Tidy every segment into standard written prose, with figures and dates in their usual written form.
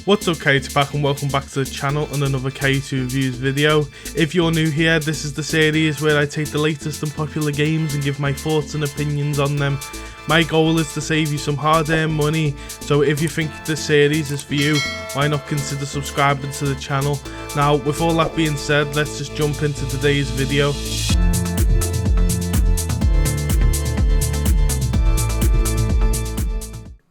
What's up, Katie Pack, and welcome back to the channel and another K2 Reviews video. If you're new here, this is the series where I take the latest and popular games and give my thoughts and opinions on them. My goal is to save you some hard-earned money, so if you think this series is for you, why not consider subscribing to the channel. Now, with all that being said, let's just jump into today's video.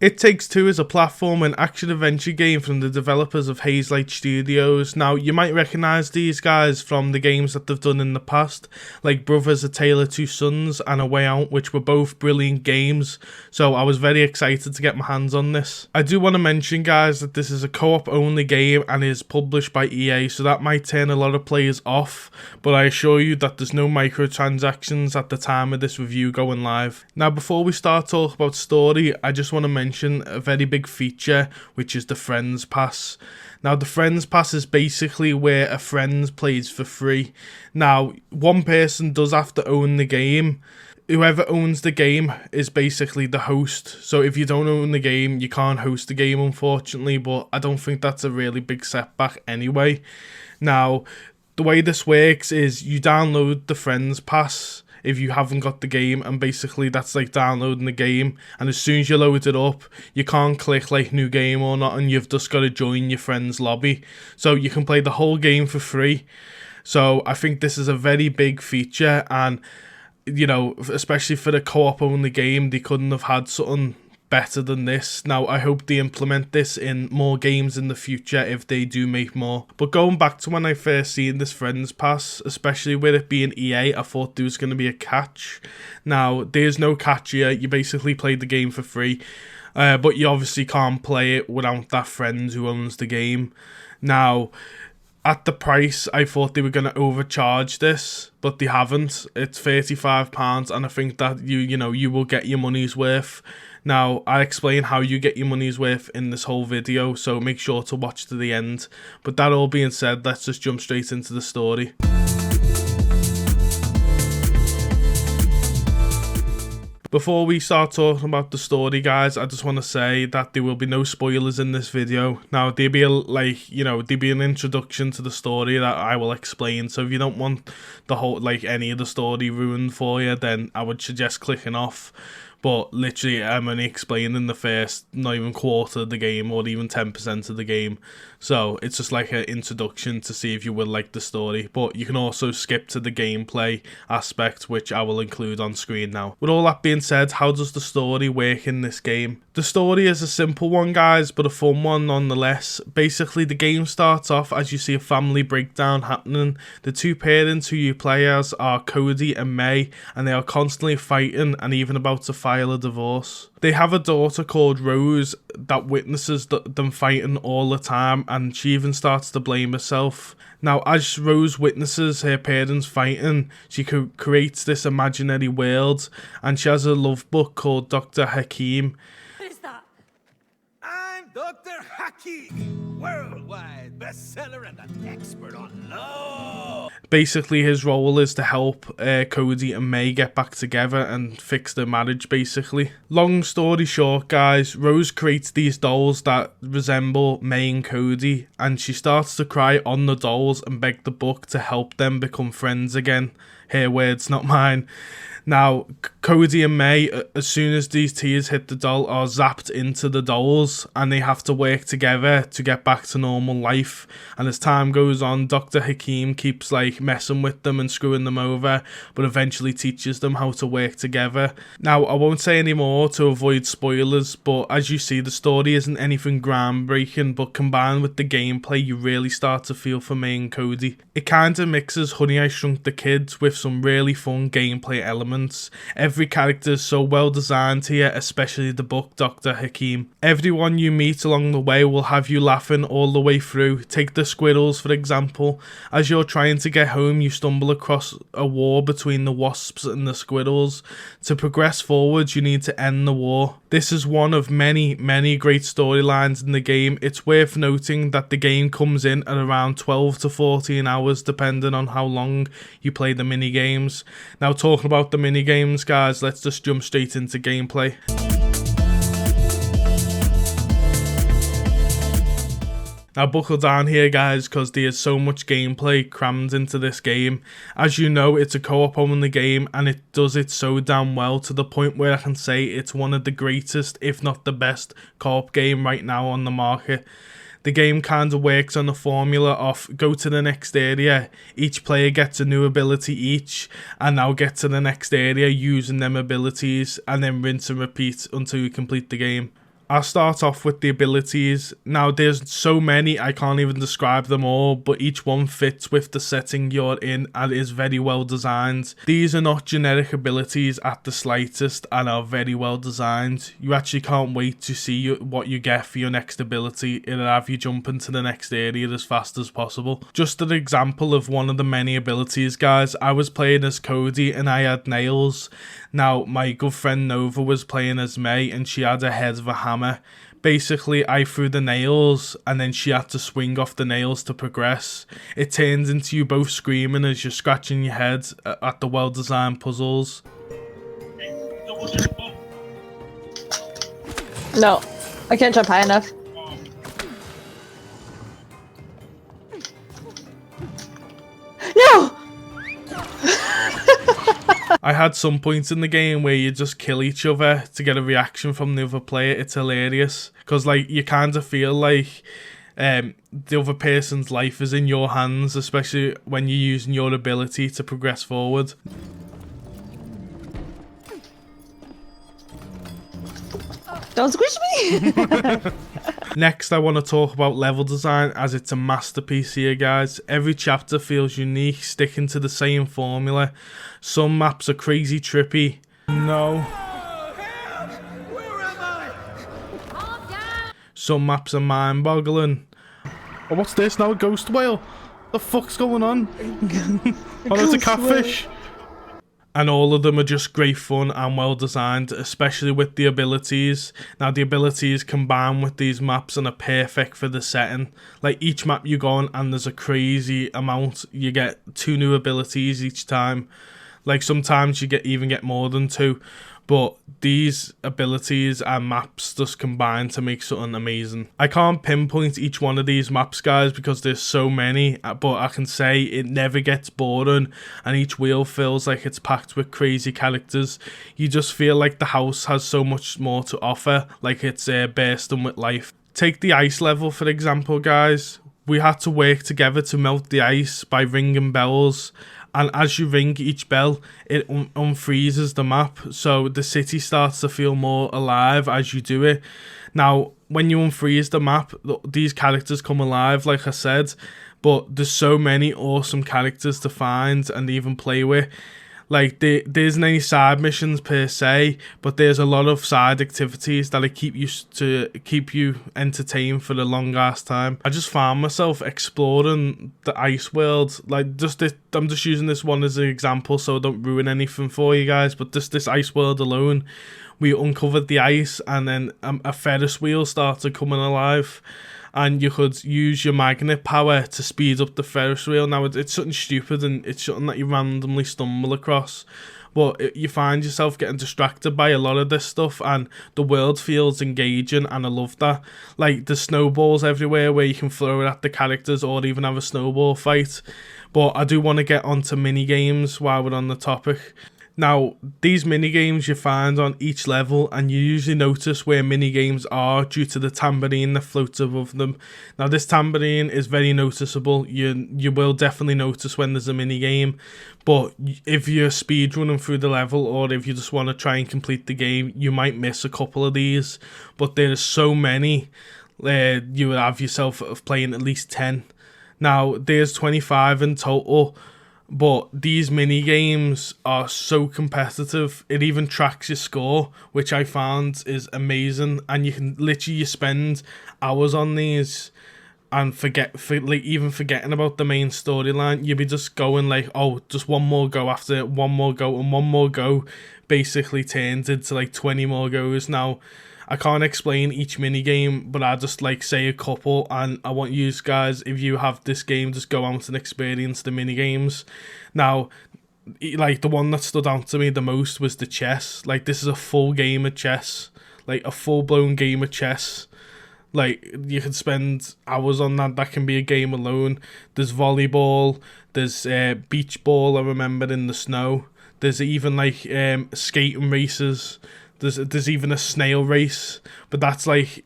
It Takes Two is a platform and action-adventure game from the developers of Hazelight Studios. Now, you might recognise these guys from the games that they've done in the past, like Brothers: A Tale of Two Sons and A Way Out, which were both brilliant games, so I was very excited to get my hands on this. I do want to mention, guys, that this is a co-op only game and is published by EA, so that might turn a lot of players off, but I assure you that there's no microtransactions at the time of this review going live. Now, before we start talking about story, I just want to mention a very big feature, which is the Friends Pass. Now, the Friends Pass is basically where a friend plays for free. Now, one person does have to own the game. Whoever owns the game is basically the host. So if you don't own the game, you can't host the game, unfortunately, but I don't think that's a really big setback anyway. Now, the way this works is you download the Friends Pass if you haven't got the game, and basically that's like downloading the game, and as soon as you load it up, you can't click like new game or not, and you've just got to join your friend's lobby, so you can play the whole game for free. So I think this is a very big feature, and you know, especially for the co-op only game, they couldn't have had something better than this. Now, I hope they implement this in more games in the future if they do make more. But going back to when I first seen this Friends Pass, especially with it being EA, I thought there was going to be a catch. Now, there's no catch here. You basically played the game for free, but you obviously can't play it without that friend who owns the game. Now, at the price, I thought they were going to overcharge this, but they haven't. It's £35, and I think that you will get your money's worth. Now, I explain how you get your money's worth in this whole video, so make sure to watch to the end. But that all being said, let's just jump straight into the story. Before we start talking about the story, guys, I just want to say that there will be no spoilers in this video. Now, there'll be there'll be an introduction to the story that I will explain. So if you don't want the whole, any of the story ruined for you, then I would suggest clicking off. But literally, I'm only explaining the first, not even quarter of the game, or even 10% of the game. So it's just like an introduction to see if you will like the story. But you can also skip to the gameplay aspect, which I will include on screen now. With all that being said, how does the story work in this game? The story is a simple one, guys, but a fun one nonetheless. Basically, the game starts off as you see a family breakdown happening. The two parents who you play as are Cody and May, and they are constantly fighting and even about to file a divorce. They have a daughter called Rose that witnesses them fighting all the time, and she even starts to blame herself. Now, as Rose witnesses her parents fighting, she creates this imaginary world, and she has a love book called Dr. Hakim. What is that? I'm Dr. Hakim, worldwide bestseller and an expert on love. Basically, his role is to help Cody and May get back together and fix their marriage, basically. Long story short, guys, Rose creates these dolls that resemble May and Cody, and she starts to cry on the dolls and beg the book to help them become friends again. Her words, not mine. Now, Cody and May, as soon as these tears hit the doll, are zapped into the dolls, and they have to work together to get back to normal life. And as time goes on, Dr. Hakim keeps messing with them and screwing them over, but eventually teaches them how to work together. Now, I won't say any more to avoid spoilers, but as you see, the story isn't anything groundbreaking, but combined with the gameplay, you really start to feel for May and Cody. It kind of mixes Honey, I Shrunk the Kids with some really fun gameplay elements. Every character is so well designed here, especially the book Dr. Hakim. Everyone you meet along the way will have you laughing all the way through. Take the squirrels, for example. As you're trying to get home, you stumble across a war between the wasps and the squirrels. To progress forward, you need to end the war. This is one of many great storylines in the game. It's worth noting that the game comes in at around 12 to 14 hours, depending on how long you play the mini games. Now, talking about the mini games, guys, let's just jump straight into gameplay. Now buckle down here guys, because there's so much gameplay crammed into this game. As you know, it's a co-op only game, and it does it so damn well, to the point where I can say it's one of the greatest, if not the best, co-op game right now on the market. The game kind of works on the formula of go to the next area, each player gets a new ability each, and now get to the next area using them abilities, and then rinse and repeat until you complete the game. I'll start off with the abilities. Now there's so many, I can't even describe them all, but each one fits with the setting you're in and is very well designed. These are not generic abilities at the slightest and are very well designed. You actually can't wait to see what you get for your next ability. It'll have you jump into the next area as fast as possible. Just an example of one of the many abilities guys, I was playing as Cody and I had nails. Now my good friend Nova was playing as May and she had a head of a hammer. Basically, I threw the nails and then she had to swing off the nails to progress. It turns into you both screaming as you're scratching your head at the well-designed puzzles. No, I can't jump high enough. No! I had some points in the game where you just kill each other to get a reaction from the other player. It's hilarious because like you kind of feel like the other person's life is in your hands, especially when you're using your ability to progress forward. Don't squish me! Next, I want to talk about level design, as it's a masterpiece here, guys. Every chapter feels unique, sticking to the same formula. Some maps are crazy trippy. No. Where am I? Some maps are mind-boggling. Oh, what's this now? A ghost whale? The fuck's going on? Oh, it's a catfish. And all of them are just great fun and well designed, especially with the abilities. Now the abilities combine with these maps and are perfect for the setting. Like each map you go on and there's a crazy amount, you get 2 new abilities each time. Like sometimes you even get more than 2. But these abilities and maps just combine to make something amazing. I can't pinpoint each one of these maps, guys, because there's so many. But I can say it never gets boring. And each wheel feels like it's packed with crazy characters. You just feel like the house has so much more to offer. Like it's bursting with life. Take the ice level, for example, guys. We had to work together to melt the ice by ringing bells. And as you ring each bell, it unfreezes the map, so the city starts to feel more alive as you do it. Now, when you unfreeze the map, these characters come alive, like I said, but there's so many awesome characters to find and even play with. Like, there isn't any side missions per se, but there's a lot of side activities that'll keep you entertained for a long ass time. I just found myself exploring the ice world. Like, I'm just using this one as an example, so I don't ruin anything for you guys. But this ice world alone, we uncovered the ice, and then a Ferris wheel started coming alive. And you could use your magnet power to speed up the Ferris wheel. Now, it's something stupid and it's something that you randomly stumble across. But you find yourself getting distracted by a lot of this stuff, and the world feels engaging, and I love that. Like, there's snowballs everywhere where you can throw it at the characters or even have a snowball fight. But I do want to get onto mini games while we're on the topic. Now, these mini-games you find on each level, and you usually notice where mini-games are due to the tambourine that floats above them. Now, this tambourine is very noticeable. You will definitely notice when there's a mini-game, but if you're speedrunning through the level, or if you just want to try and complete the game, you might miss a couple of these, but there's so many. You will have yourself of playing at least 10. Now, there's 25 in total. But these mini games are so competitive. It even tracks your score, which I found is amazing. And you can literally spend hours on these and even forgetting about the main storyline. You'll be just going like, oh, just one more go after it, one more go, and one more go basically turns into like 20 more goes. Now, I can't explain each mini game, but I just like say a couple, and I want you guys, if you have this game, just go out and experience the mini games. Now, like the one that stood out to me the most was the chess. Like, this is a full game of chess, like a full blown game of chess. Like, you could spend hours on that. That can be a game alone. There's volleyball. There's beach ball, I remember, in the snow. There's even, like, skating races. There's even a snail race. But that's, like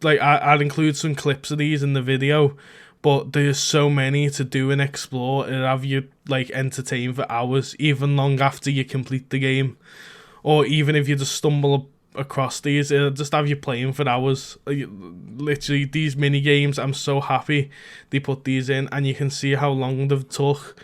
I'd include some clips of these in the video. But there's so many to do and explore. It'll have you, like, entertained for hours, even long after you complete the game. Or even if you just stumble across these, it'll just have you playing for hours. Literally, these mini games, I'm so happy they put these in, and you can see how long they've took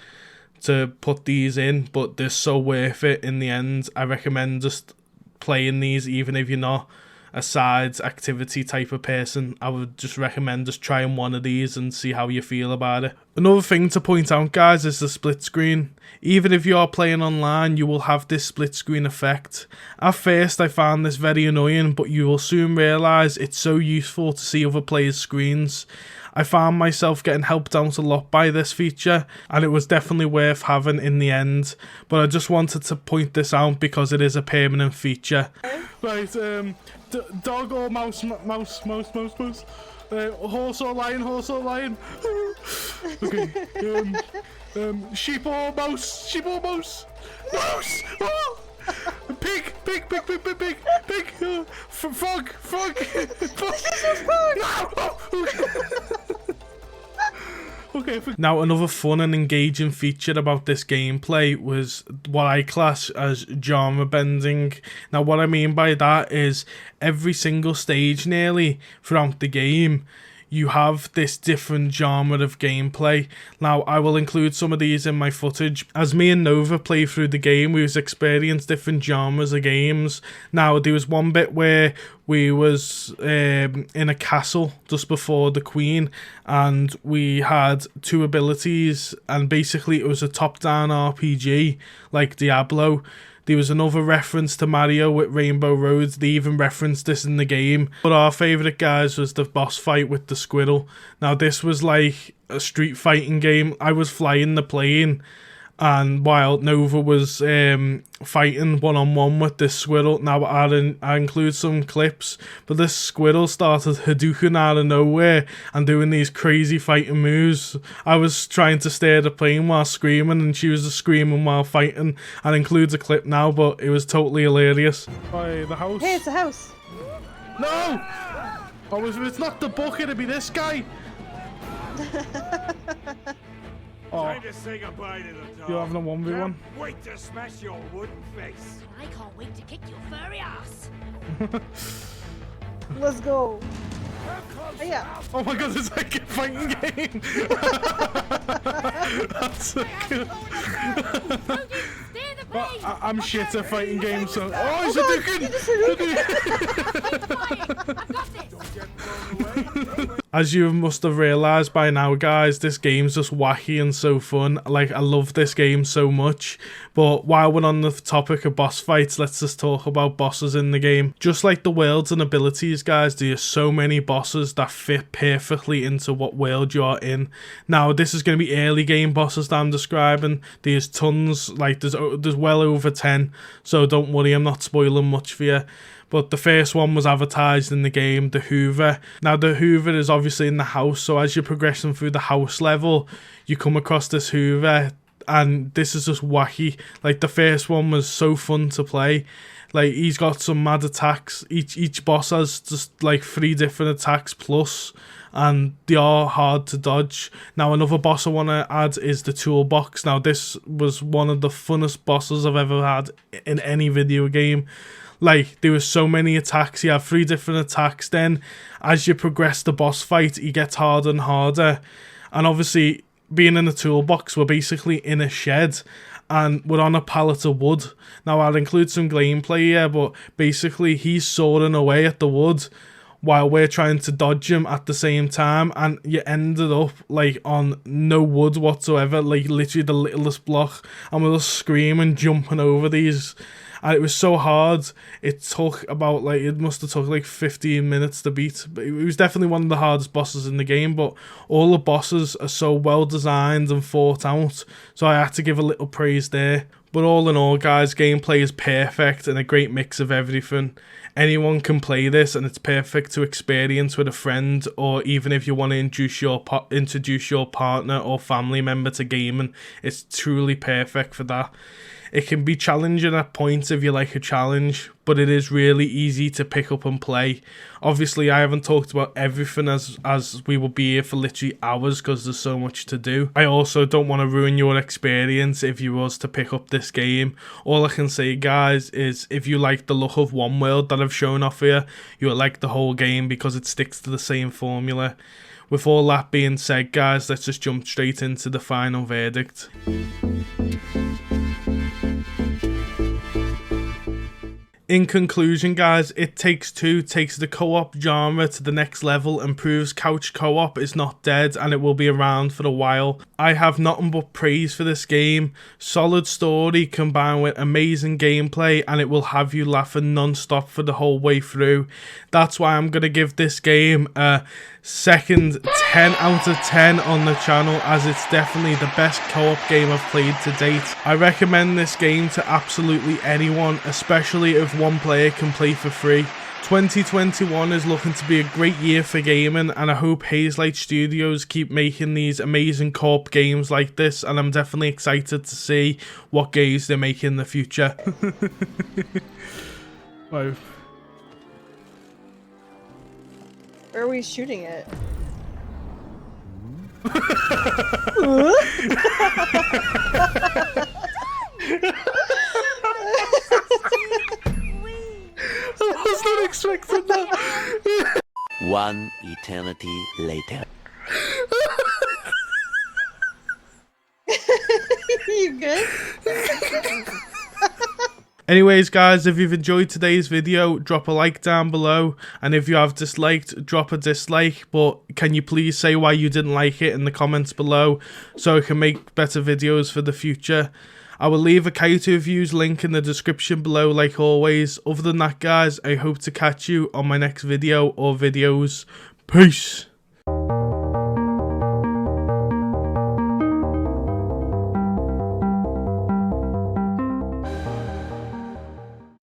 to put these in, but they're so worth it in the end. I recommend just playing these, even if you're not a side activity type of person. I would just recommend just trying one of these and see how you feel about it. Another thing to point out, guys, is the split screen. Even if you are playing online, you will have this split screen effect. At first, I found this very annoying, but you will soon realise it's so useful to see other players' screens. I found myself getting helped out a lot by this feature, and it was definitely worth having in the end. But I just wanted to point this out because it is a permanent feature. Right, dog or mouse, mouse. Horse or lion. Okay, sheep or mouse. Mouse! Oh! Pig! Frog! Okay. Now, another fun and engaging feature about this gameplay was what I class as genre bending. Now, what I mean by that is every single stage nearly throughout the game, you have this different genre of gameplay. Now, I will include some of these in my footage. As me and Nova play through the game, we was experiencing different genres of games. Now, there was one bit where we was in a castle just before the Queen, and we had two abilities, and basically it was a top-down RPG, like Diablo. There was another reference to Mario with Rainbow Road. They even referenced this in the game. But our favourite, guys, was the boss fight with the squirrel. Now, this was like a street fighting game. I was flying the plane, and while Nova was fighting one-on-one with this squirrel. Now, I include some clips, but this squirrel started Hadouken out of nowhere and doing these crazy fighting moves. I was trying to steer the plane while screaming, and she was just screaming while fighting. And includes a clip now, but it was totally hilarious. By the house. Hey, it's a house. No! Oh, if it's not the book, it'd be this guy. Oh, Time to say goodbye to the dog. you're having a 1v1? Can't wait to smash your wooden face. I can't wait to kick your furry ass. Let's go. How close Oh, yeah. now? Oh my god, it's like a fighting game! That's so good. Cody, steer the Well, plane. I'm shit at fighting games, so... Oh, he's a God, Hadouken! you just Hadouken. Keep quiet. I've got this. Get blown away. As you must have realised by now, guys, this game's just wacky and so fun. Like, I love this game so much. But while we're on the topic of boss fights, let's just talk about bosses in the game. Just like the worlds and abilities, guys, there's so many bosses that fit perfectly into what world you're in. Now, this is going to be early game bosses that I'm describing. There's tons, like, there's well over 10. So don't worry, I'm not spoiling much for you. But the first one was advertised in the game, the Hoover. Now, the Hoover is obviously in the house, so as you're progressing through the house level, you come across this Hoover, and this is just wacky. Like, the first one was so fun to play. Like, he's got some mad attacks. Each boss has just, like, 3 different attacks plus, and they are hard to dodge. Now, another boss I want to add is the toolbox. Now, this was one of the funnest bosses I've ever had in any video game. Like, there was so many attacks. You have 3 different attacks. Then, as you progress the boss fight, he gets harder and harder. And obviously, being in a toolbox, we're basically in a shed, and we're on a pallet of wood. Now, I'll include some gameplay here, but basically, he's sawing away at the wood while we're trying to dodge him at the same time, and you ended up, like, on no wood whatsoever, like, literally the littlest block, and we're just screaming, jumping over these. And it was so hard. It took about, like, it must have took like 15 minutes to beat. But it was definitely one of the hardest bosses in the game. But all the bosses are so well designed and thought out. So I had to give a little praise there. But all in all, guys, gameplay is perfect and a great mix of everything. Anyone can play this, and it's perfect to experience with a friend, or even if you want to introduce your partner or family member to gaming. It's truly perfect for that. It can be challenging at points if you like a challenge, but it is really easy to pick up and play. Obviously, I haven't talked about everything as we will be here for literally hours because there's so much to do. I also don't want to ruin your experience if you was to pick up this game. All I can say, guys, is if you like the look of one world that I've shown off here, you'll like the whole game because it sticks to the same formula. With all that being said, guys, let's just jump straight into the final verdict. In conclusion, guys, It Takes Two takes the co-op genre to the next level and proves couch co-op is not dead and it will be around for a while. I have nothing but praise for this game. Solid story combined with amazing gameplay, and it will have you laughing non-stop for the whole way through. That's why I'm going to give this game a second 10 out of 10 on the channel, as it's definitely the best co-op game I've played to date. I recommend this game to absolutely anyone, especially if one player can play for free. 2021 is looking to be a great year for gaming, and I hope Hazelight Studios keep making these amazing co-op games like this, and I'm definitely excited to see what games they make in the future. Wow. Where are we shooting it? I was not expecting that. One eternity later. You good? Anyways, guys, if you've enjoyed today's video, drop a like down below, and if you have disliked, drop a dislike, but can you please say why you didn't like it in the comments below so I can make better videos for the future. I will leave a Kaito Reviews link in the description below like always. Other than that, guys, I hope to catch you on my next video or videos. Peace!